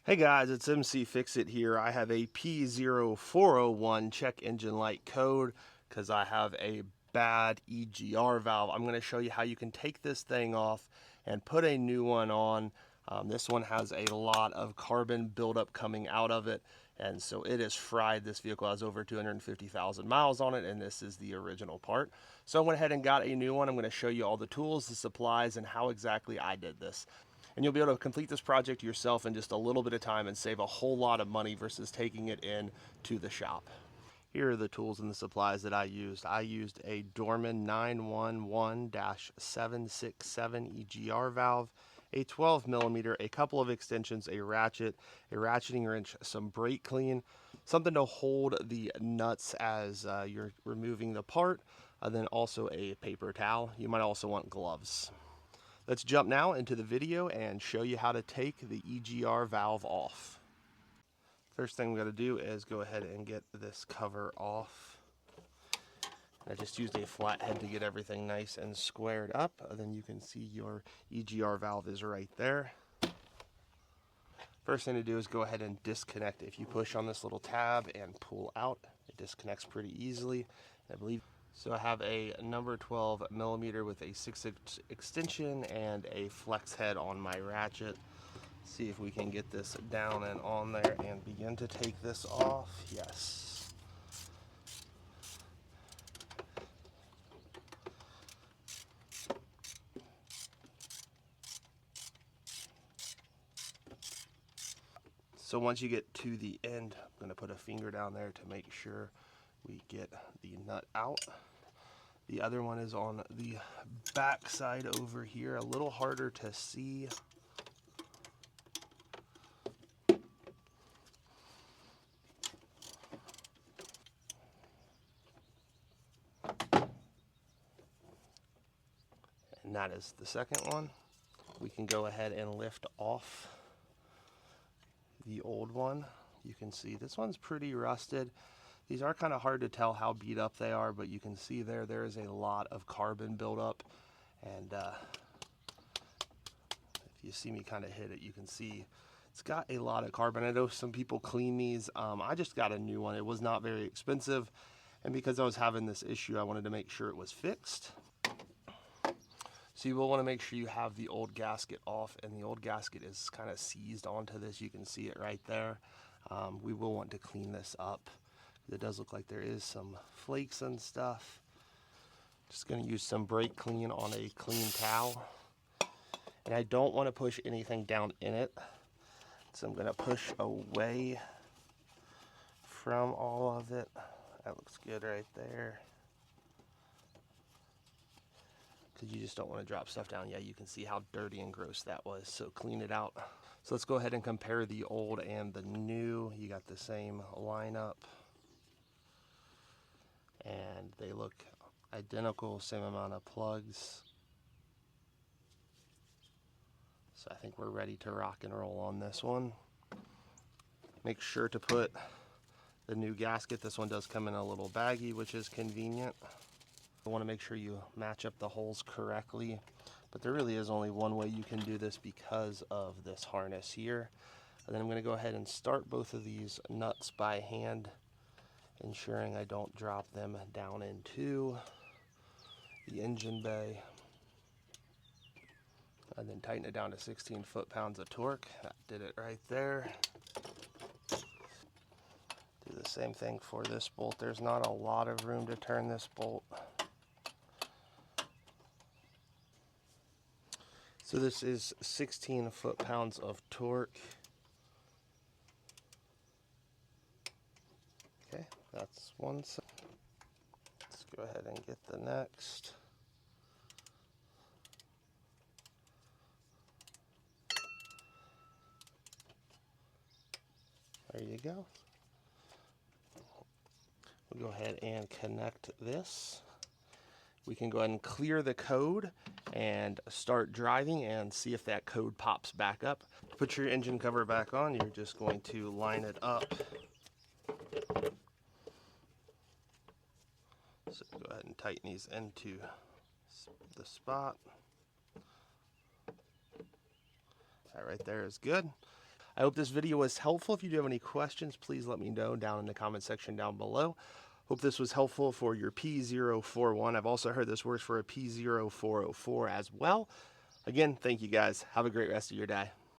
Hey guys, it's mcfixit here. I have a P0401 check engine light code because I have a bad EGR valve. I'm going to show you how you can take this thing off and put a new one on. This one has a lot of carbon buildup coming out of it, and so it is fried. This vehicle has over 250,000 miles on it, and this is the original part. So I went ahead and got a new one. I'm going to show you all the tools, the supplies, and how exactly I did this. And you'll be able to complete this project yourself in just a little bit of time and save a whole lot of money versus taking it in to the shop. Here are the tools and the supplies that I used. I used a Dorman 911-767 EGR valve, a 12 millimeter, a couple of extensions, a ratchet, a ratcheting wrench, some brake clean, something to hold the nuts as you're removing the part, and then also a paper towel. You might also want gloves. Let's jump now into the video and show you how to take the EGR valve off. First thing we got to do is go ahead and get this cover off. I just used a flathead to get everything nice and squared up. Then you can see your EGR valve is right there. First thing to do is go ahead and disconnect. If you push on this little tab and pull out, it disconnects pretty easily. I believe so. I have a number 12 millimeter with a 6-inch extension and a flex head on my ratchet. See if we can get this down and on there and begin to take this off. Yes. So once you get to the end, I'm going to put a finger down there to make sure we get the nut out. The other one is on the back side over here, a little harder to see. And that is the second one. We can go ahead and lift off the old one. You can see this one's pretty rusted. These are kind of hard to tell how beat up they are, but you can see there is a lot of carbon buildup. And if you see me kind of hit it, you can see it's got a lot of carbon. I know some people clean these. I just got a new one. It was not very expensive. And because I was having this issue, I wanted to make sure it was fixed. So you will want to make sure you have the old gasket off, and the old gasket is kind of seized onto this. You can see it right there. We will want to clean this up. It does look like there is some flakes and stuff. Just going to use some brake clean on a clean towel. And I don't want to push anything down in it. So I'm going to push away from all of it. That looks good right there. Because you just don't want to drop stuff down. Yeah, you can see how dirty and gross that was. So clean it out. So let's go ahead and compare the old and the new. You got the same lineup. And they look identical, same amount of plugs. So I think we're ready to rock and roll on this one. Make sure to put the new gasket. This one does come in a little baggie, which is convenient. You want to make sure you match up the holes correctly, but there really is only one way you can do this because of this harness here. And then I'm going to go ahead and start both of these nuts by hand, ensuring I don't drop them down into the engine bay. And then tighten it down to 16 foot-pounds of torque. That did it right there. Do the same thing for this bolt. There's not a lot of room to turn this bolt. So this is 16 foot-pounds of torque. Okay, that's one side. Let's go ahead and get the next. There you go. We'll go ahead and connect this. We can go ahead and clear the code and start driving and see if that code pops back up. Put your engine cover back on. You're just going to line it up. So go ahead and tighten these into the spot. That right there is good. I hope this video was helpful. If you do have any questions, please let me know down in the comment section down below. Hope this was helpful for your P0401. I've also heard this works for a P0404 as well. Again, thank you guys. Have a great rest of your day.